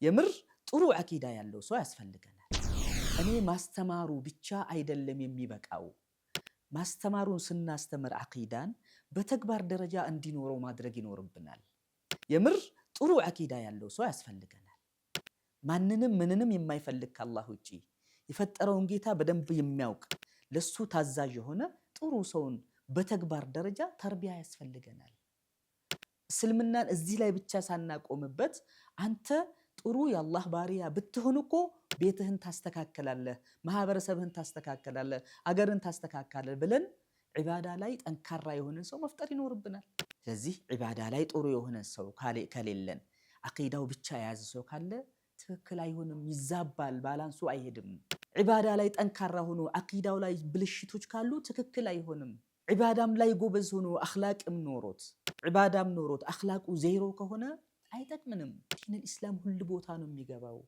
የምር ጥሩ አቂዳ ያለው ሰው ያስፈልገናል። እኔ ማስተማሩ ብቻ አይደለም የሚበቃው። ማስተማሩን ስናስተምር አቂዳን በተግባር ደረጃ እንዲኖረው ማድረግ ይኖርብናል። የምር ጥሩ አቂዳ ያለው ሰው ያስፈልገናል። ማንንም ምንንም የማይፈልግ ከአላህ ውጪ የፈጠረውን ጌታ በደንብ የሚያውቅ ለሱ ታዛዥ የሆነ ጥሩ ሰውን በተግባር ደረጃ ተርቢያ ያስፈልገናል። እስልምናን እዚህ ላይ ብቻ ሳናቆምበት አንተ ጥሩ የአላህ ባሪያ ብትሆን እኮ ቤትህን ታስተካከላለህ፣ ማህበረሰብህን ታስተካከላለህ፣ አገርን ታስተካከላለህ ብለን ዒባዳ ላይ ጠንካራ የሆነ ሰው መፍጠር ይኖርብናል። ስለዚህ ዒባዳ ላይ ጥሩ የሆነ ሰው ከሌለን አቂዳው ብቻ የያዘ ሰው ካለ ትክክል አይሆንም፣ ይዛባል፣ ባላንሱ አይሄድም። ዒባዳ ላይ ጠንካራ ሆኖ አቂዳው ላይ ብልሽቶች ካሉ ትክክል አይሆንም። ዒባዳም ላይ ጎበዝ ሆኖ አኽላቅም ኖሮት ዒባዳም ኖሮት አኽላቁ ዜሮ ከሆነ አይጠቅምንም። ዲነል ኢስላም ሁሉ ቦታ ነው የሚገባው።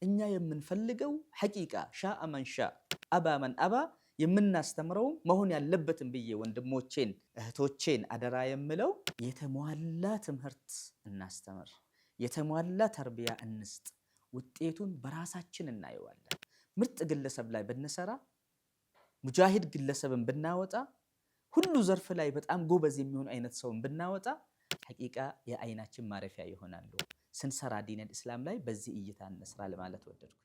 እኛ የምንፈልገው ሐቂቃ ሻአ መን ሻ አባ መን አባ የምናስተምረው መሆን ያለበትን ብዬ ወንድሞቼን እህቶቼን አደራ የምለው የተሟላ ትምህርት እናስተምር፣ የተሟላ ተርቢያ እንስጥ። ውጤቱን በራሳችን እናየዋለን። ምርጥ ግለሰብ ላይ ብንሰራ፣ ሙጃሂድ ግለሰብን ብናወጣ፣ ሁሉ ዘርፍ ላይ በጣም ጎበዝ የሚሆን አይነት ሰውን ብናወጣ ሐቂቃ የአይናችን ማረፊያ ይሆናሉ። ስንሰራ ዲነል ኢስላም ላይ በዚህ እይታ እንስራ ለማለት ወደድኩ።